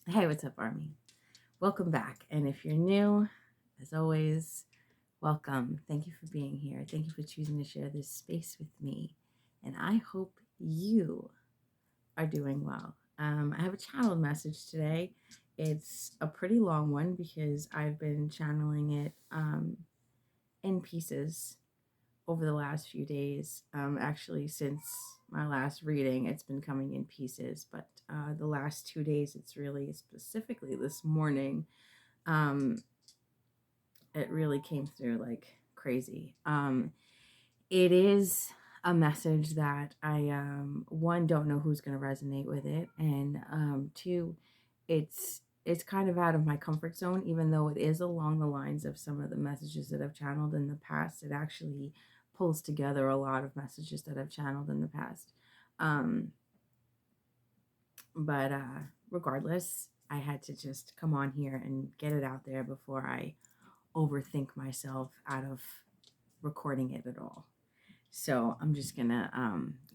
Hey, what's up, Army? Welcome back. And if you're new, as always, welcome. Thank you for being here. Thank you for choosing to share this space with me. And I hope you are doing well. I have a channeled message today. It's a pretty long one because I've been channeling it in pieces over the last few days. Actually, since my last reading, it's been coming in pieces, but the last 2 days, it's really specifically this morning. Um, it really came through like crazy. It is a message that I, one, don't know who's going to resonate with it, and two, it's kind of out of my comfort zone, even though it is along the lines of some of the messages that I've channeled in the past. It actually pulls together a lot of messages that I've channeled in the past. Um, but regardless, I had to just come on here and get it out there before I overthink myself out of recording it at all. So I'm just gonna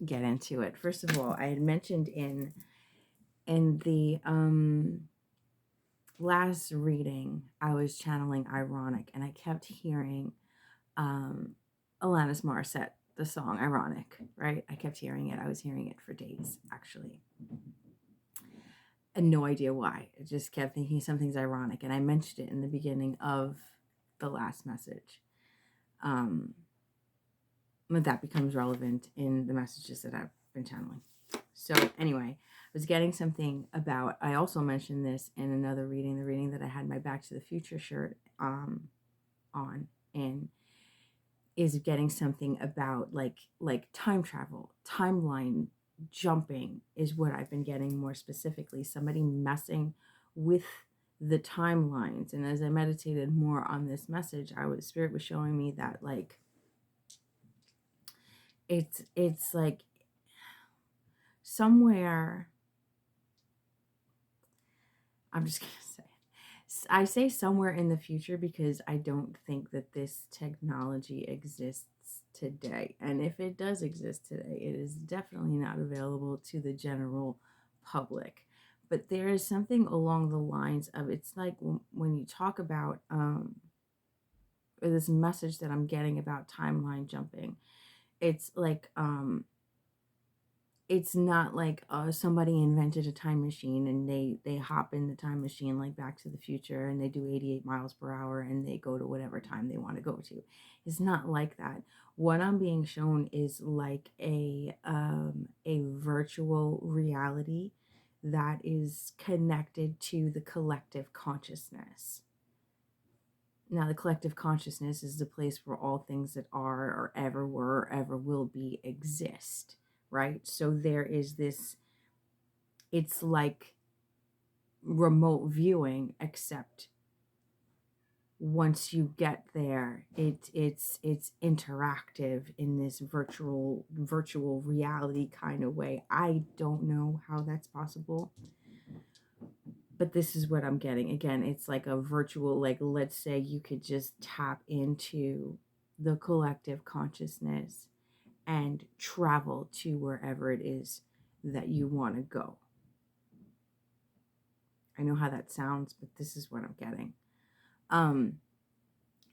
get into it. First of all, I had mentioned in the last reading, I was channeling ironic, and I kept hearing Alanis Morissette, the song Ironic, right? I kept hearing it. I was hearing it for days, actually. And no idea why. I just kept thinking something's ironic. And I mentioned it in the beginning of the last message. But that becomes relevant in the messages that I've been channeling. So anyway, I was getting something about, I also mentioned this in another reading, the reading that I had my Back to the Future shirt on, and is getting something about like time travel, timeline jumping is what I've been getting more specifically. Somebody messing with the timelines. And as I meditated more on this message, Spirit was showing me that like it's like somewhere, I'm just gonna say, I say somewhere in the future because I don't think that this technology exists today. And if it does exist today, it is definitely not available to the general public. But there is something along the lines of, it's like when you talk about this message that I'm getting about timeline jumping, it's like it's not like somebody invented a time machine and they hop in the time machine like Back to the Future, and they do 88 miles per hour and they go to whatever time they want to go to. It's not like that. What I'm being shown is like a virtual reality that is connected to the collective consciousness. Now, the collective consciousness is the place where all things that are or ever were or ever will be exist, right? So there is this, it's like remote viewing, except once you get there, it's interactive in this virtual reality kind of way. I don't know how that's possible, but this is what I'm getting. Again, it's like a virtual, like, let's say you could just tap into the collective consciousness and travel to wherever it is that you want to go. I know how that sounds, but this is what I'm getting.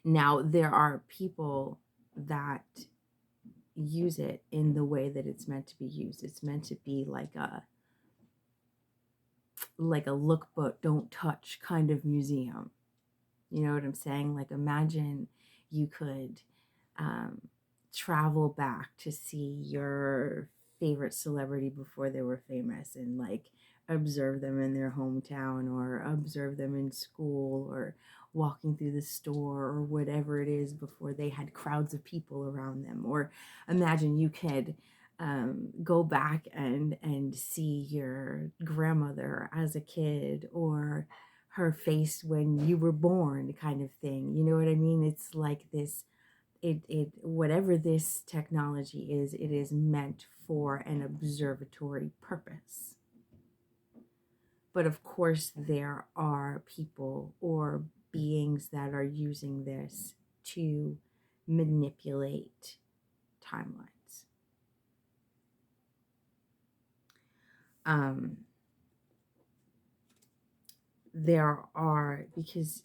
Now there are people that use it in the way that it's meant to be used. It's meant to be like a look but don't touch kind of museum. You know what I'm saying? Like, imagine you could travel back to see your favorite celebrity before they were famous, and like observe them in their hometown, or observe them in school, or walking through the store, or whatever it is, before they had crowds of people around them. Or imagine you could go back and see your grandmother as a kid, or her face when you were born, kind of thing. You know what I mean? It's like this, it whatever this technology is, it is meant for an observatory purpose. But of course, there are people or beings that are using this to manipulate timelines. Um, there are, because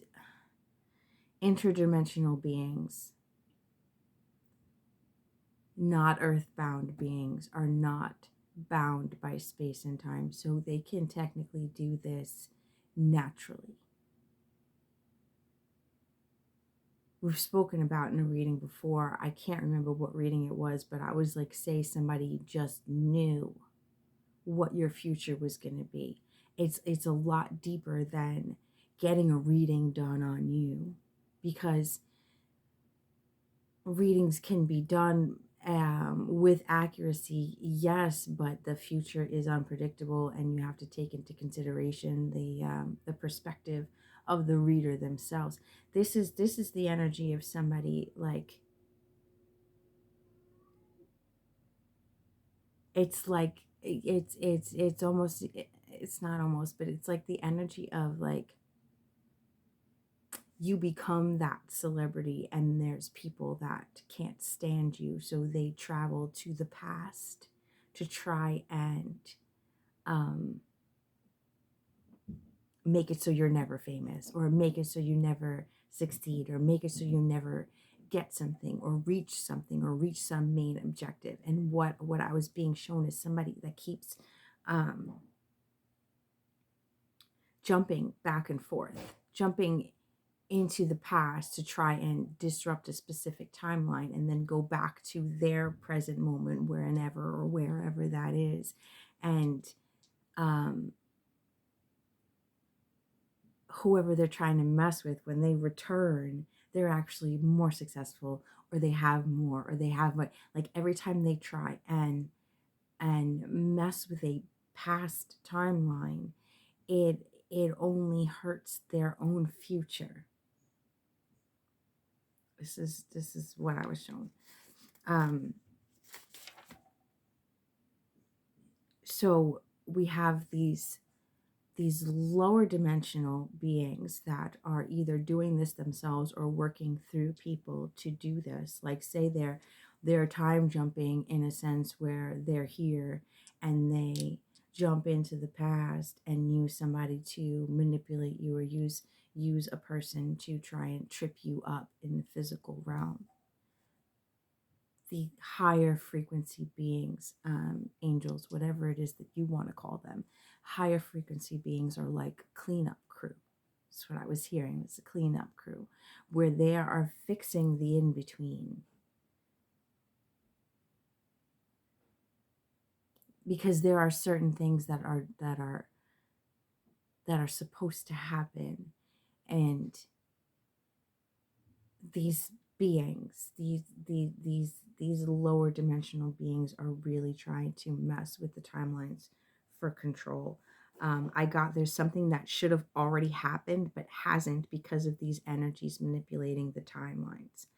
interdimensional beings, not earthbound beings, are not bound by space and time, so they can technically do this naturally. We've spoken about in a reading before. I can't remember what reading it was, but I was like, say somebody just knew what your future was going to be. It's a lot deeper than getting a reading done on you, because readings can be done with accuracy, yes, but the future is unpredictable, and you have to take into consideration the perspective of the reader themselves. This is the energy of somebody, like, it's like it's almost, it's not almost, but it's like the energy of, like, you become that celebrity and there's people that can't stand you, so they travel to the past to try and um, make it so you're never famous, or make it so you never succeed, or make it so you never get something or reach something or reach some main objective. And what I was being shown is somebody that keeps um, jumping back and forth, jumping into the past to try and disrupt a specific timeline, and then go back to their present moment, wherever or wherever that is. And um, whoever they're trying to mess with, when they return, they're actually more successful, or they have more, or they have what, like, every time they try and mess with a past timeline, it only hurts their own future. This is what I was shown. Um, so we have these lower dimensional beings that are either doing this themselves or working through people to do this. Like, say they're time jumping in a sense where they're here and they jump into the past and use somebody to manipulate you, or use a person to try and trip you up in the physical realm. The higher frequency beings, angels, whatever it is that you want to call them, higher frequency beings are like cleanup crew. That's what I was hearing. It's a cleanup crew, where they are fixing the in between, because there are certain things that are supposed to happen, and these beings, these lower dimensional beings, are really trying to mess with the timelines for control. I got, there's something that should have already happened but hasn't, because of these energies manipulating the timelines.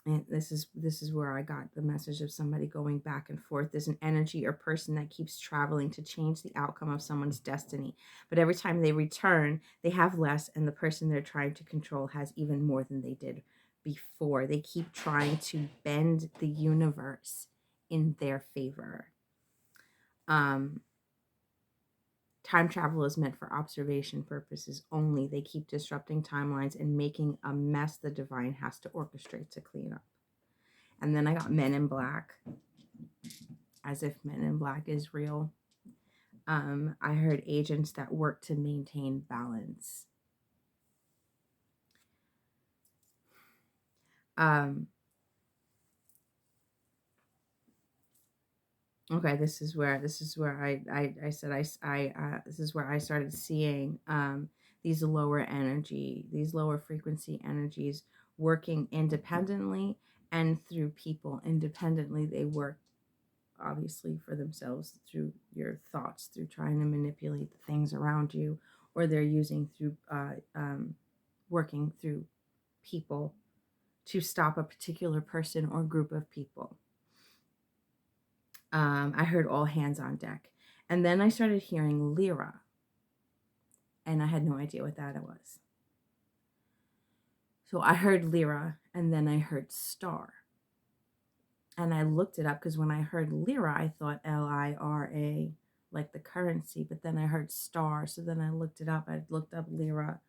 And this is where I got the message of somebody going back and forth. There's an energy or person that keeps traveling to change the outcome of someone's destiny. But every time they return, they have less, and the person they're trying to control has even more than they did before. They keep trying to bend the universe in their favor. Time travel is meant for observation purposes only. They keep disrupting timelines and making a mess the divine has to orchestrate to clean up. And then I got Men in Black, as if Men in Black is real. I heard agents that work to maintain balance. Okay, this is where I said this is where I started seeing these lower frequency energies working independently and through people. Independently, they work obviously for themselves through your thoughts, through trying to manipulate the things around you, or they're using through working through people to stop a particular person or group of people. I heard all hands on deck. And then I started hearing Lyra, and I had no idea what that was. So I heard Lyra, and then I heard Star. And I looked it up, because when I heard Lyra, I thought Lyra, like the currency, but then I heard star. So then I looked it up. I looked up lira,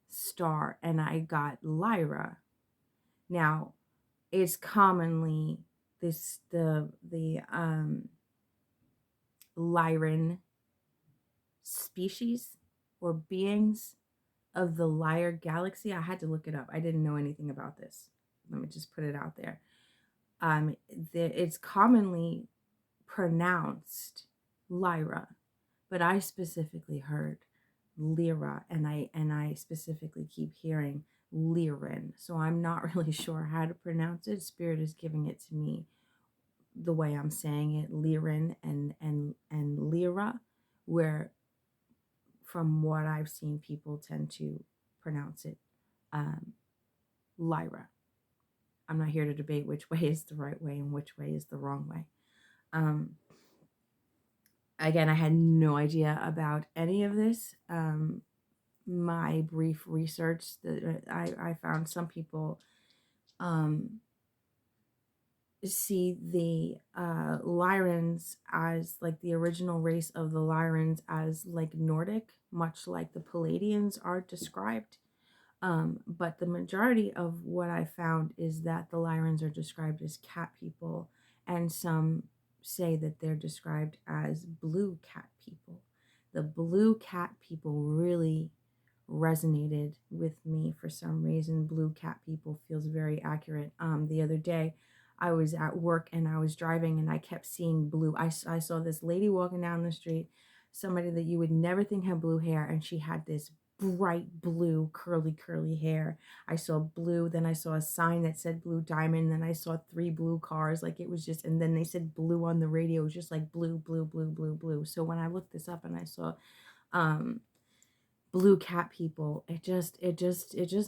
star, and I got lyra. Now, it's commonly the lyran species or beings of the Lyre galaxy. I had to look it up. I didn't know anything about this. Let me just put it out there. It's commonly pronounced Lyra, but I specifically heard Lyra, and I specifically keep hearing Lyran. So I'm not really sure how to pronounce it. Spirit is giving it to me the way I'm saying it, Lyran and Lyra, where from what I've seen, people tend to pronounce it Lyra. I'm not here to debate which way is the right way and which way is the wrong way. Again, I had no idea about any of this. My brief research that I found, some people see the Lyrans as like the original race of the Lyrans as like Nordic, much like the Palladians are described. But the majority of what I found is that the Lyrans are described as cat people, and some say that they're described as blue cat people. The blue cat people really resonated with me for some reason. Blue cat people feels very accurate. The other day, I was at work and I was driving and I kept seeing blue. I saw this lady walking down the street, somebody that you would never think had blue hair, and she had this bright blue curly hair. I saw blue, then I saw a sign that said blue diamond, then I saw 3 blue cars. Like it was just, and then they said blue on the radio. It was just like blue. So when I looked this up and I saw blue cat people, it just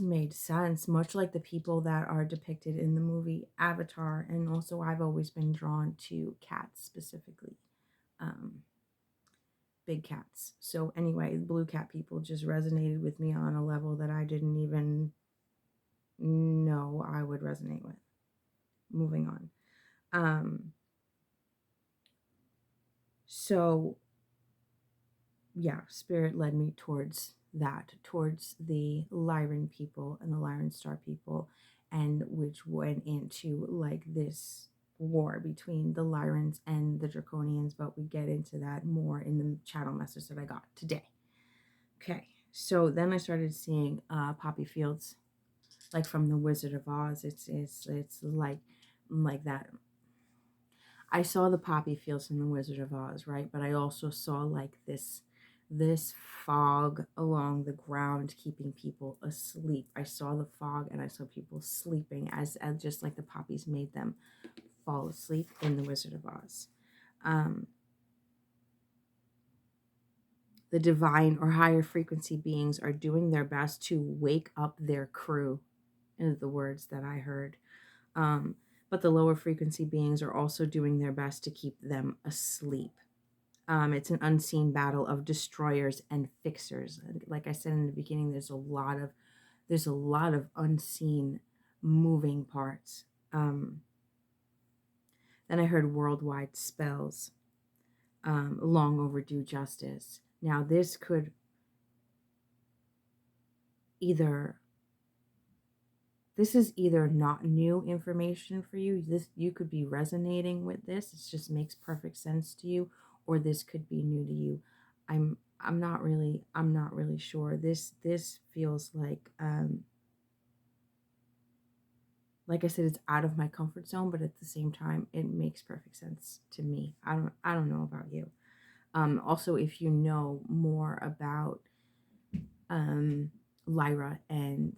made sense, much like the people that are depicted in the movie Avatar. And also I've always been drawn to cats, specifically big cats. So anyway, blue cat people just resonated with me on a level that I didn't even know I would resonate with. Moving on. So yeah, spirit led me towards that, towards the Lyran people and the Lyran star people, and which went into like this war between the Lyrans and the Draconians, but we get into that more in the channel message that I got today. Okay, so then I started seeing poppy fields, like from the Wizard of Oz. It's like that. I saw the poppy fields from the Wizard of Oz, right? But I also saw like this fog along the ground keeping people asleep. I saw the fog and I saw people sleeping as just like the poppies made them fall asleep in the Wizard of Oz. The divine or higher frequency beings are doing their best to wake up their crew, in the words that I heard. But the lower frequency beings are also doing their best to keep them asleep. It's an unseen battle of destroyers and fixers. Like I said in the beginning, there's a lot of unseen moving parts. Then I heard worldwide spells, long overdue justice. Now this could this is either not new information for you. You could be resonating with this. It just makes perfect sense to you, or this could be new to you. I'm not really sure. This feels like I said, it's out of my comfort zone, but at the same time, it makes perfect sense to me. I don't know about you. Also, if you know more about Lyra and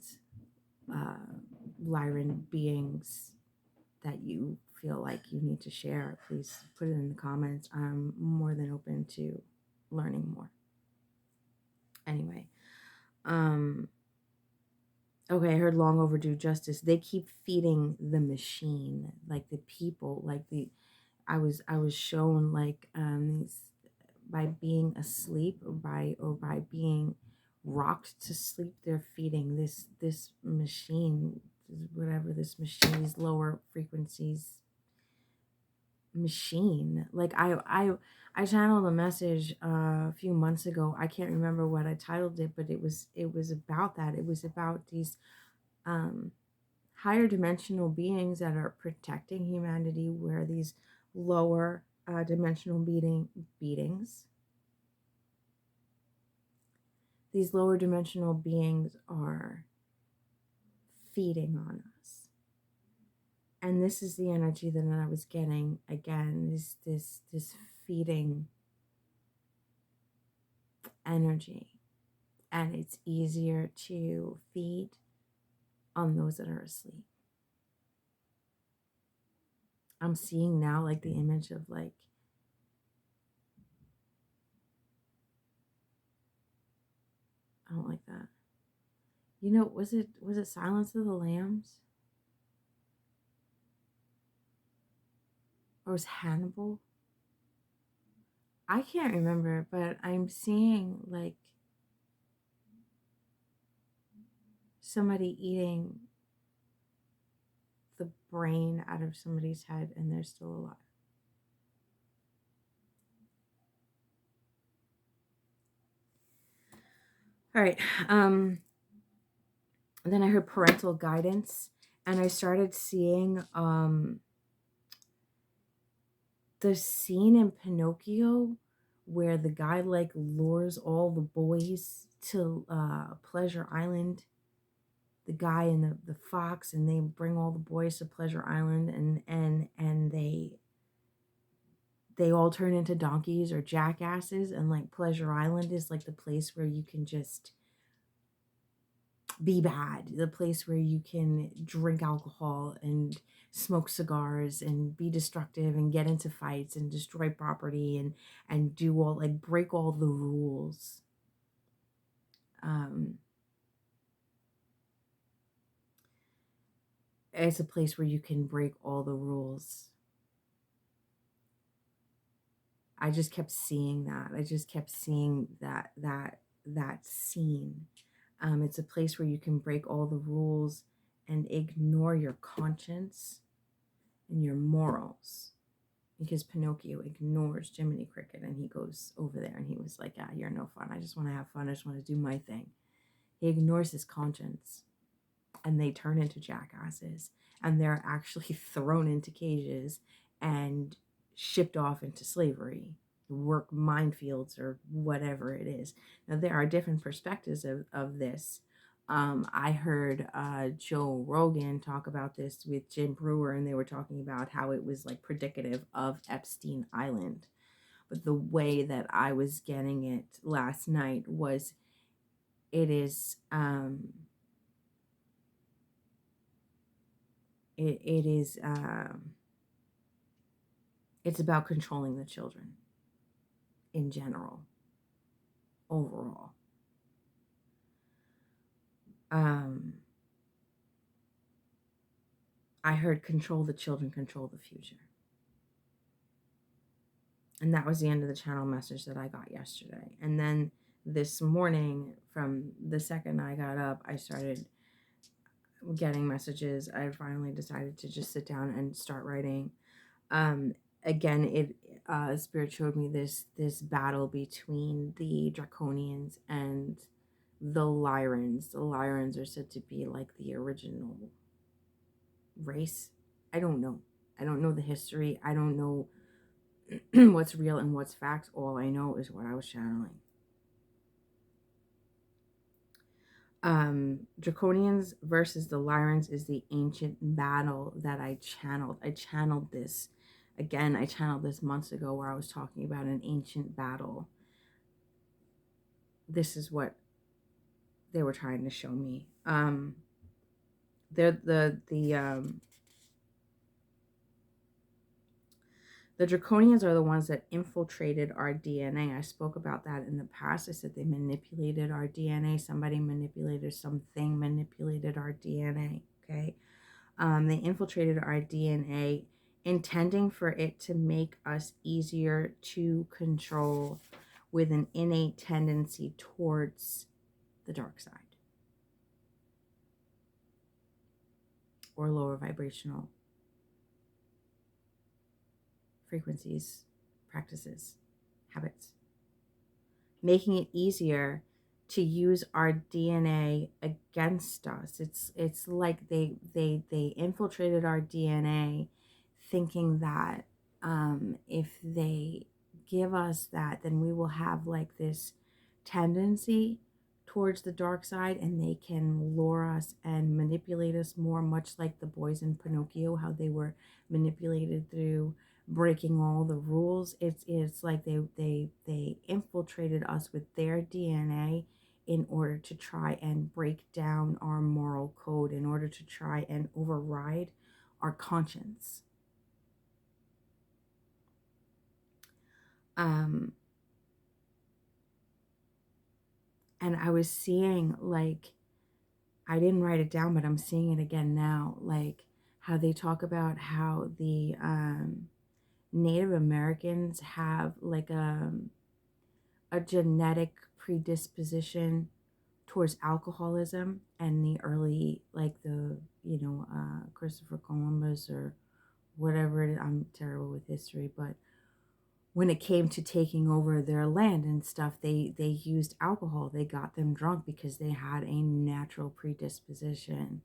Lyran beings that you feel like you need to share, please put it in the comments. I'm more than open to learning more. Anyway, okay, I heard long overdue justice. They keep feeding the machine, like the people, like I was shown like these, by being asleep or by being rocked to sleep, they're feeding this machine, whatever this machine, these lower frequencies machine. Like I channeled a message a few months ago. I can't remember what I titled it, but it was about that. It was about these um higher dimensional beings that are protecting humanity, where these lower dimensional beatings, these lower dimensional beings are feeding on us. And this is the energy that I was getting again, this feeding energy. And it's easier to feed on those that are asleep. I'm seeing now like the image of like, I don't like that. You know, was it Silence of the Lambs? Or was Hannibal? I can't remember, but I'm seeing like somebody eating the brain out of somebody's head and they're still alive. All right. And then I heard parental guidance, and I started seeing the scene in Pinocchio where the guy like lures all the boys to Pleasure Island, the guy and the fox, and they bring all the boys to Pleasure Island, and they all turn into donkeys or jackasses, and like Pleasure Island is like the place where you can just be bad, the place where you can drink alcohol and smoke cigars and be destructive and get into fights and destroy property and do all like break all the rules. It's a place where you can break all the rules. I just kept seeing that. I just kept seeing that scene. It's a place where you can break all the rules and ignore your conscience and your morals. Because Pinocchio ignores Jiminy Cricket, and he goes over there and he was like, "Ah, you're no fun. I just want to have fun. I just want to do my thing." He ignores his conscience, and they turn into jackasses, and they're actually thrown into cages and shipped off into slavery, work minefields or whatever it is. Now, there are different perspectives of this. I heard Joe Rogan talk about this with Jim Brewer, and they were talking about how it was like predicative of Epstein Island. But the way that I was getting it last night was it is it is it's about controlling the children in general, overall. I heard control the children, control the future. And that was the end of the channel message that I got yesterday. And then this morning, from the second I got up, I started getting messages. I finally decided to just sit down and start writing. Again, Spirit showed me this battle between the Draconians and the Lyrans. The Lyrans are said to be like the original race. I don't know. I don't know the history. I don't know what's real and what's facts. All I know is what I was channeling. Draconians versus the Lyrans is the ancient battle that I channeled. I channeled this months ago, where I was talking about an ancient battle. This is what they were trying to show me. The Draconians are the ones that infiltrated our DNA. I spoke about that in the past. I said they manipulated our DNA. Somebody manipulated something, manipulated our DNA. Okay. They infiltrated our DNA, intending for it to make us easier to control, with an innate tendency towards the dark side or lower vibrational frequencies, practices, habits, making it easier to use our DNA against us. It's like they infiltrated our DNA, thinking that if they give us that, then we will have like this tendency towards the dark side, and they can lure us and manipulate us more, much like the boys in Pinocchio, how they were manipulated through breaking all the rules. It's like they infiltrated us with their DNA in order to try and break down our moral code, in order to try and override our conscience. And I was seeing, like, I didn't write it down, but I'm seeing it again now, like how they talk about how the Native Americans have like a genetic predisposition towards alcoholism, and the early, like the, Christopher Columbus or whatever it is. I'm terrible with history, but when it came to taking over their land and stuff, they used alcohol. They got them drunk because they had a natural predisposition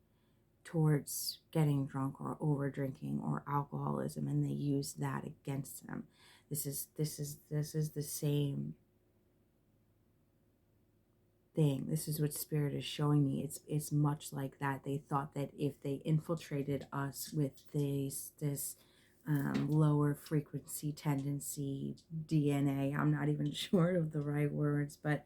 towards getting drunk or over drinking or alcoholism, and they used that against them. This is the same thing. This is what spirit is showing me. It's much like that. They thought that if they infiltrated us with this lower frequency tendency DNA, I'm not even sure of the right words, but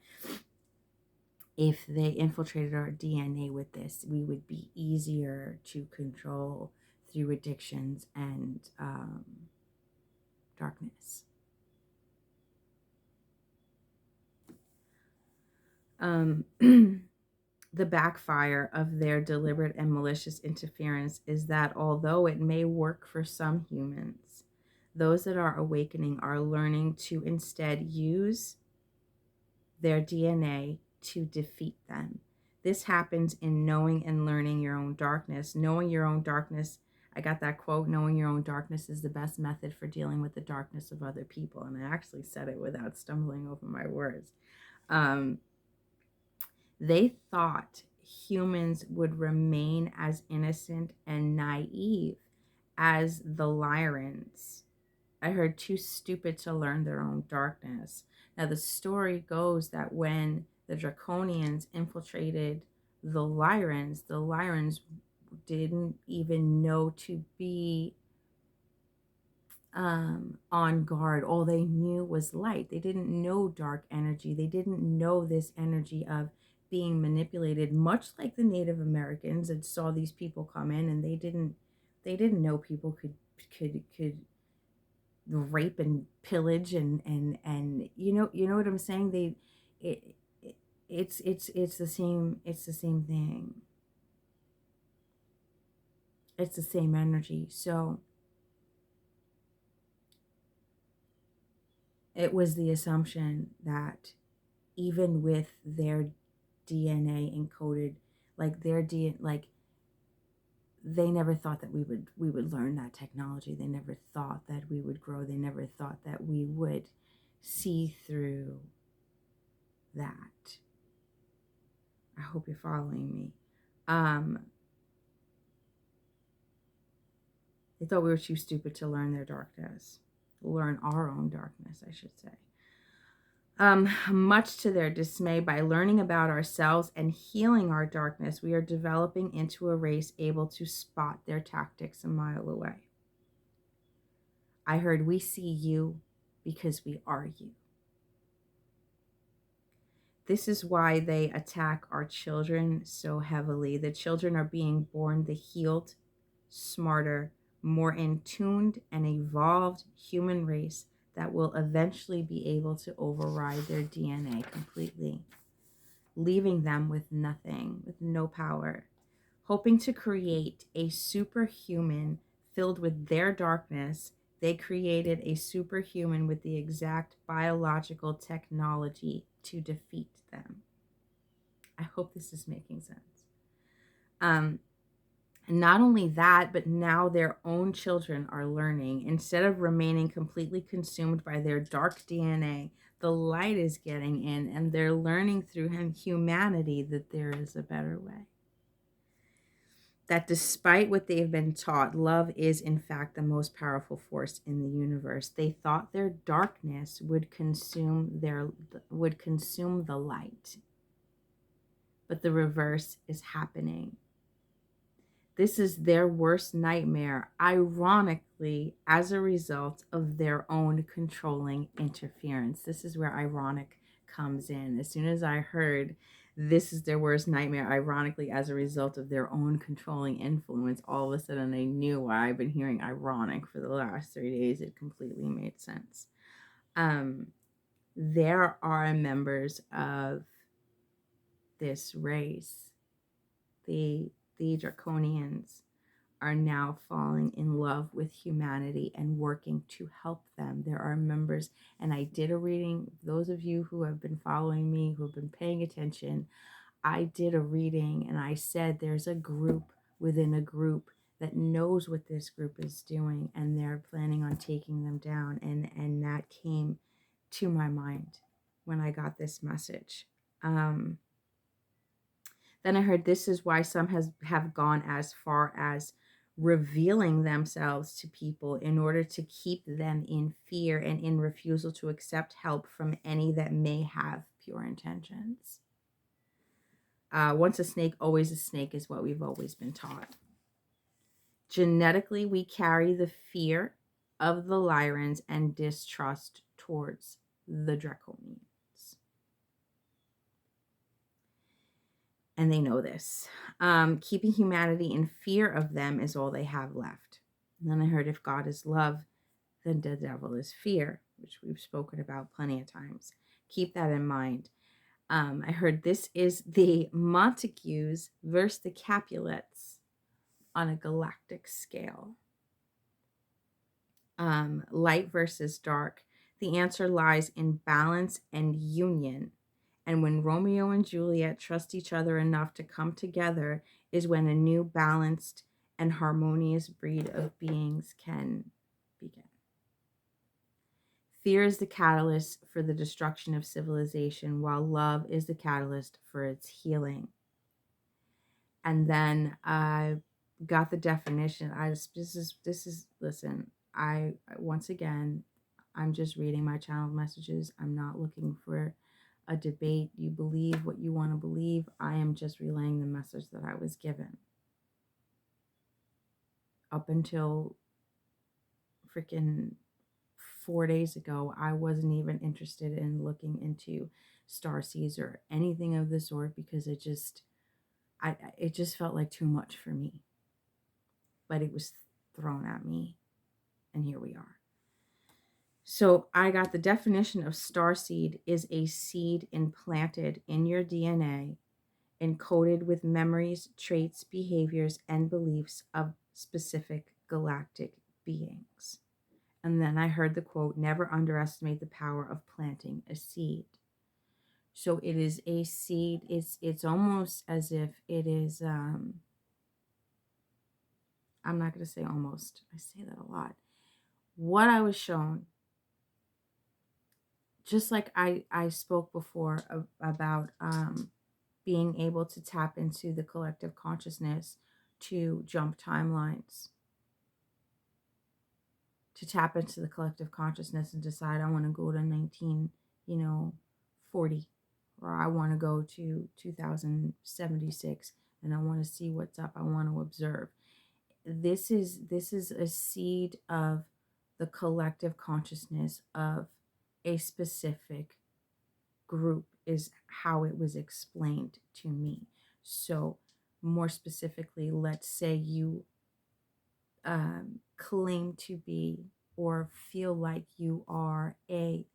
if they infiltrated our DNA with this, we would be easier to control through addictions and darkness. The backfire of their deliberate and malicious interference is that although it may work for some humans, those that are awakening are learning to instead use their DNA to defeat them. This happens in knowing and learning your own darkness. Knowing your own darkness, I got that quote, knowing your own darkness is the best method for dealing with the darkness of other people. And I actually said it without stumbling over my words. They thought humans would remain as innocent and naive as the Lyrans. I heard too stupid to learn their own darkness. Now, the story goes that when the Draconians infiltrated the Lyrans didn't even know to be on guard. All they knew was light. They didn't know dark energy. They didn't know this energy of being manipulated, much like the Native Americans that saw these people come in, and they didn't know people could rape and pillage and you know what I'm saying. It's the same thing. It's the same energy. So it was the assumption that even with their DNA encoded, like their DNA, like they never thought that we would learn that technology. They never thought that we would grow. They never thought that we would see through that. I hope you're following me. They thought we were too stupid to learn their darkness, learn our own darkness, I should say. Much to their dismay, by learning about ourselves and healing our darkness, we are developing into a race able to spot their tactics a mile away. I heard, we see you because we are you. This is why they attack our children so heavily. The children are being born the healed, smarter, more in tuned and evolved human race that will eventually be able to override their DNA completely, leaving them with nothing, with no power. Hoping to create a superhuman filled with their darkness, they created a superhuman with the exact biological technology to defeat them. I hope this is making sense. And not only that, but now their own children are learning. Instead of remaining completely consumed by their dark DNA, the light is getting in, and they're learning through humanity that there is a better way. That despite what they've been taught, love is in fact the most powerful force in the universe. They thought their darkness would consume the light, but the reverse is happening. This is their worst nightmare, ironically, as a result of their own controlling interference. This is where ironic comes in. As soon as I heard this is their worst nightmare, ironically, as a result of their own controlling influence, all of a sudden I knew why I've been hearing ironic for the last 3 days. It completely made sense. There are members of this race, the Draconians, are now falling in love with humanity and working to help them. There are members, and I did a reading. Those of you who have been following me, who have been paying attention, I did a reading and I said there's a group within a group that knows what this group is doing, and they're planning on taking them down. And that came to my mind when I got this message. Then I heard this is why some have gone as far as revealing themselves to people in order to keep them in fear and in refusal to accept help from any that may have pure intentions. Once a snake, always a snake is what we've always been taught. Genetically, we carry the fear of the Lyrans and distrust towards the Draconians. And they know this. Keeping humanity in fear of them is all they have left. And then I heard if God is love, then the devil is fear, which we've spoken about plenty of times. Keep that in mind. I heard this is the Montagues versus the Capulets on a galactic scale. Light versus dark. The answer lies in balance and union. And when Romeo and Juliet trust each other enough to come together is when a new balanced and harmonious breed of beings can begin. Fear is the catalyst for the destruction of civilization, while love is the catalyst for its healing. And then I got the definition. Listen, once again, I'm just reading my channeled messages. I'm not looking for a debate. You believe what you want to believe. I am just relaying the message that I was given. Up until freaking 4 days ago, I wasn't even interested in looking into starseeds or anything of the sort because it just felt like too much for me. But it was thrown at me, and here we are. So I got the definition of starseed is a seed implanted in your DNA, encoded with memories, traits, behaviors, and beliefs of specific galactic beings. And then I heard the quote, never underestimate the power of planting a seed. So it is a seed. It's almost as if it is, I'm not going to say almost. I say that a lot. What I was shown, just like I spoke before about being able to tap into the collective consciousness to jump timelines, to tap into the collective consciousness and decide I want to go to 1940, or I want to go to 2076 and I want to see what's up. I want to observe. This is a seed of the collective consciousness of a specific group, is how it was explained to me. So more specifically, let's say you claim to be or feel like you are a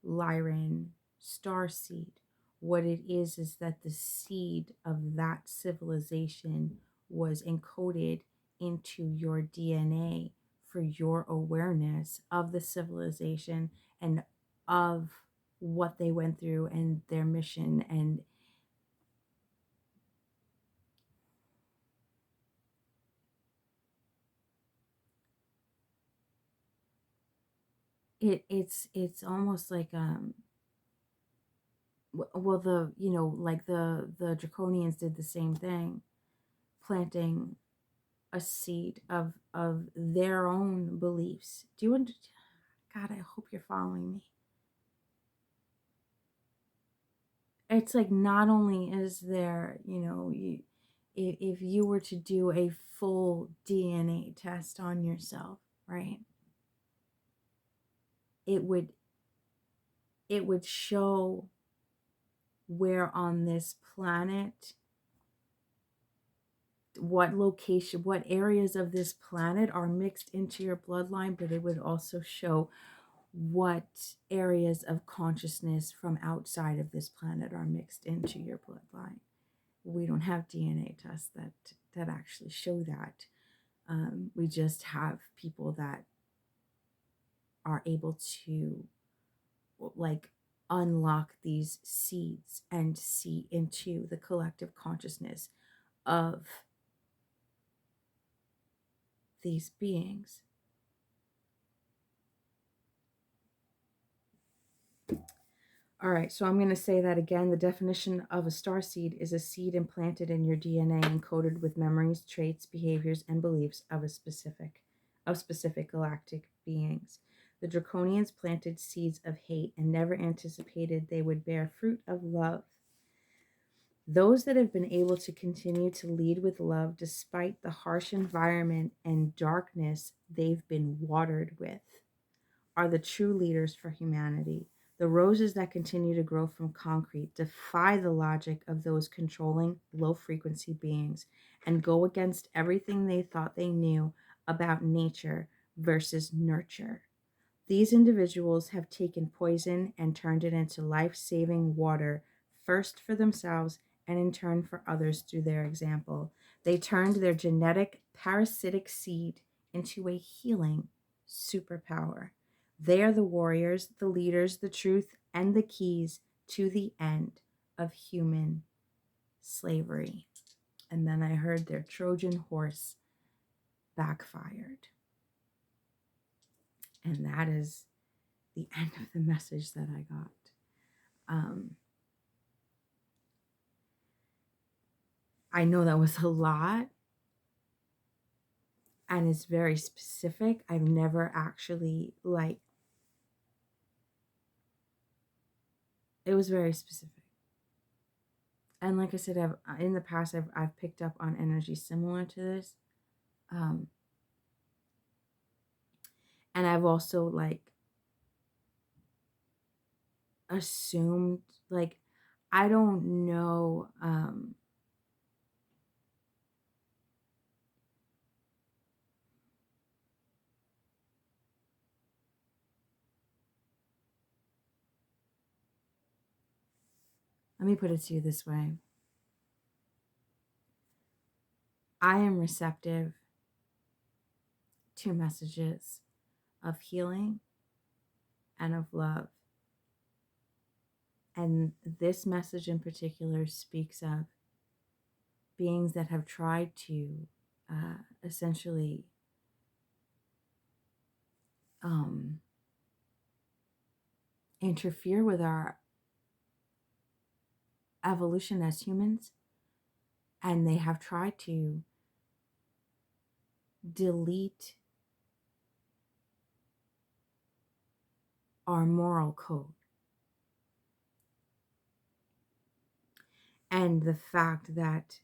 Lyran starseed. What it is that the seed of that civilization was encoded into your DNA for your awareness of the civilization and of what they went through and their mission. And it's almost like well, the, like the draconians did the same thing, planting a seed of their own beliefs. Do you want? God, I hope you're following me. It's like, not only is there, if you were to do a full DNA test on yourself, right, it would show where on this planet, what location, what areas of this planet are mixed into your bloodline, but it would also show what areas of consciousness from outside of this planet are mixed into your bloodline. We don't have DNA tests that actually show that. We just have people that are able to, like, unlock these seeds and see into the collective consciousness of these beings. All right, so I'm going to say that again. The definition of a star seed is a seed implanted in your DNA, encoded with memories, traits, behaviors, and beliefs of specific galactic beings. The draconians planted seeds of hate and never anticipated they would bear fruit of love. Those that have been able to continue to lead with love despite the harsh environment and darkness they've been watered with are the true leaders for humanity. The roses that continue to grow from concrete defy the logic of those controlling low-frequency beings and go against everything they thought they knew about nature versus nurture. These individuals have taken poison and turned it into life-saving water, first for themselves and in turn for others through their example. They turned their genetic parasitic seed into a healing superpower. They are the warriors, the leaders, the truth, and the keys to the end of human slavery. And then I heard their Trojan horse backfired. And that is the end of the message that I got. I know that was a lot, and it's very specific. I've never actually, it was very specific. And like I said, in the past, I've picked up on energy similar to this. And I've also, assumed, I don't know, let me put it to you this way. I am receptive to messages of healing and of love. And this message in particular speaks of beings that have tried to essentially interfere with our evolution as humans. And they have tried to delete our moral code. And the fact that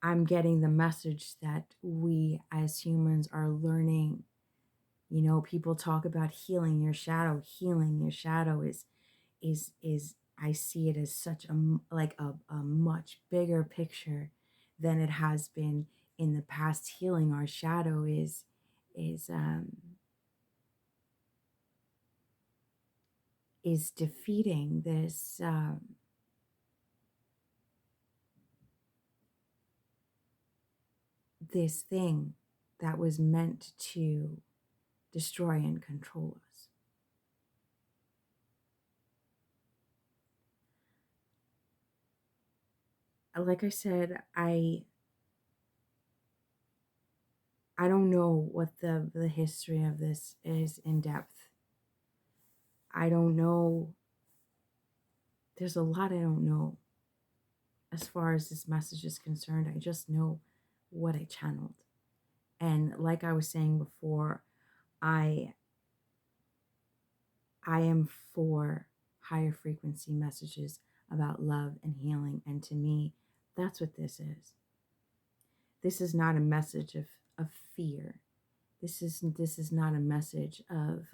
I'm getting the message that we as humans are learning. People talk about healing your shadow. Healing your shadow is I see it as such a much bigger picture than it has been in the past. Healing our shadow is defeating this thing that was meant to destroy and control us. Like I said, I I don't know what the history of this is in depth. I don't know. There's a lot I don't know as far as this message is concerned. I just know what I channeled. And like I was saying before, I am for higher frequency messages about love and healing. And to me, that's what this is. This is not a message of fear. This is not a message of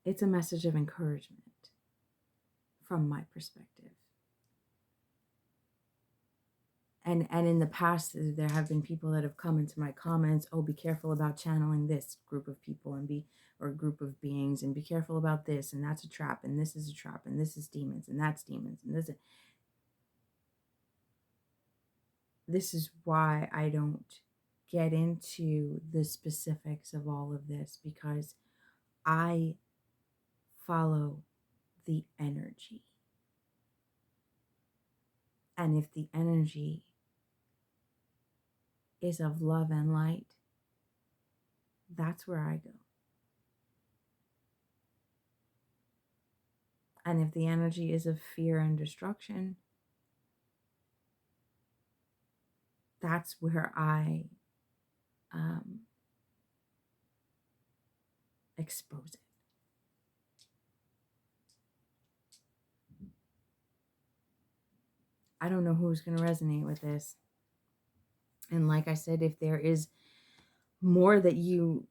it's a message of encouragement from my perspective. And in the past, there have been people that have come into my comments, oh, be careful about channeling this group of people or group of beings, and be careful about this, and that's a trap, and this is a trap, and this is demons, and that's demons, and this is why I don't get into the specifics of all of this, because I follow the energy. And if the energy is of love and light, that's where I go. And if the energy is of fear and destruction, that's where I expose it. I don't know who's going to resonate with this. And like I said, if there is more that you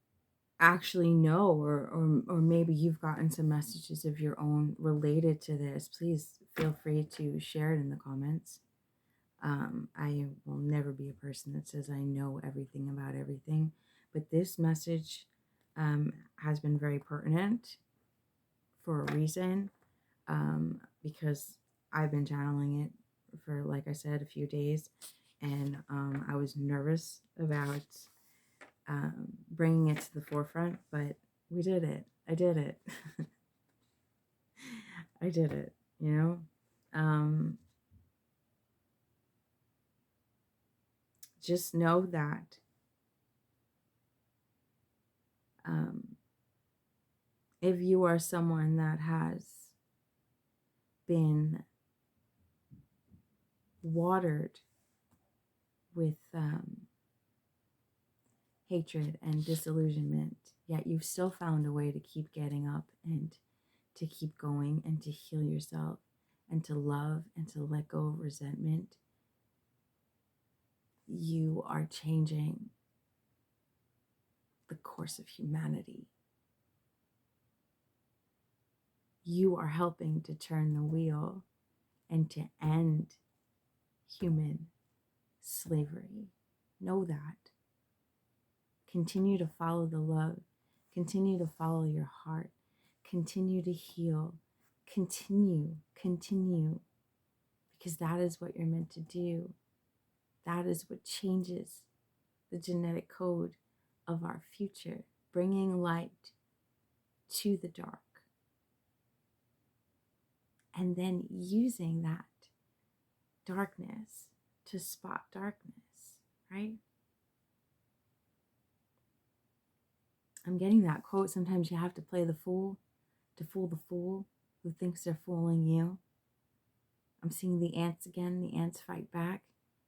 actually know, or maybe you've gotten some messages of your own related to this, please feel free to share it in the comments. I will never be a person that says I know everything about everything, but this message has been very pertinent for a reason, because I've been channeling it for, like I said, a few days, and I was nervous about bringing it to the forefront, but we did it. I did it. I did it, you know? Just know that if you are someone that has been watered with hatred and disillusionment, yet you've still found a way to keep getting up and to keep going and to heal yourself and to love and to let go of resentment, you are changing the course of humanity. You are helping to turn the wheel and to end human slavery. Know that. Continue to follow the love. Continue to follow your heart. Continue to heal. Continue. Because that is what you're meant to do. That is what changes the genetic code of our future, bringing light to the dark. And then using that darkness to spot darkness, right? I'm getting that quote. Sometimes you have to play the fool to fool the fool who thinks they're fooling you. I'm seeing the ants again. The ants fight back.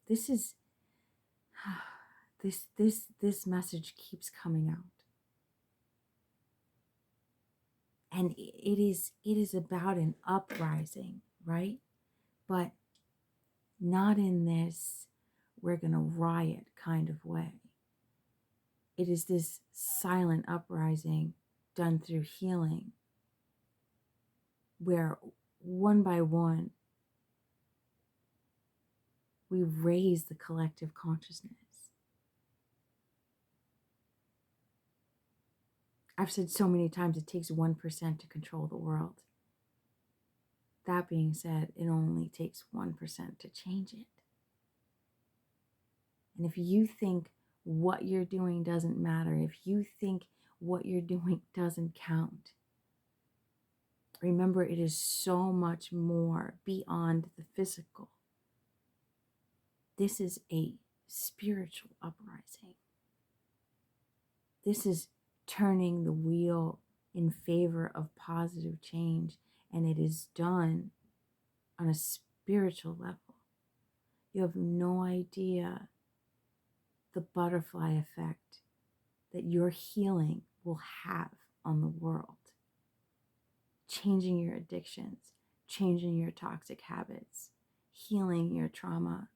This is this message keeps coming out. And it is about an uprising, right? But not in this we're going to riot kind of way. It is this silent uprising done through healing, where one by one we raise the collective consciousness. I've said so many times it takes 1% to control the world. That being said, it only takes 1% to change it. And if you think what you're doing doesn't matter, if you think what you're doing doesn't count, remember it is so much more beyond the physical. This is a spiritual uprising. This is turning the wheel in favor of positive change, and it is done on a spiritual level. You have no idea the butterfly effect that your healing will have on the world. Changing your addictions, changing your toxic habits, healing your trauma,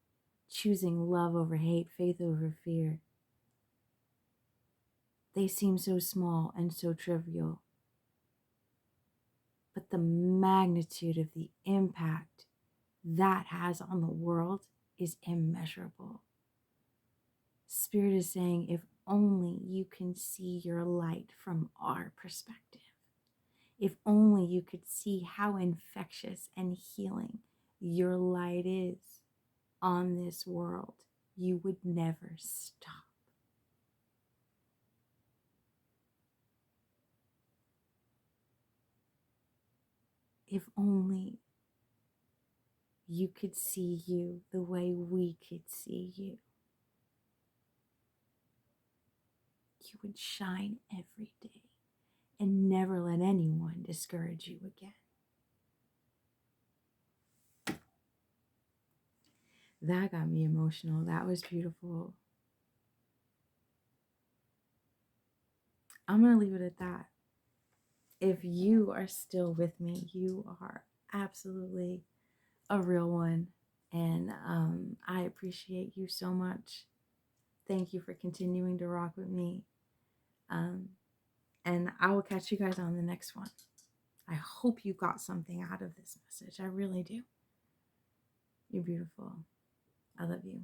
choosing love over hate, faith over fear. They seem so small and so trivial, but the magnitude of the impact that has on the world is immeasurable. Spirit is saying, if only you can see your light from our perspective, if only you could see how infectious and healing your light is on this world, you would never stop. If only you could see you the way we could see you, you would shine every day and never let anyone discourage you again. That got me emotional. That was beautiful. I'm going to leave it at that. If you are still with me, you are absolutely a real one. And I appreciate you so much. Thank you for continuing to rock with me. And I will catch you guys on the next one. I hope you got something out of this message. I really do. You're beautiful. I love you.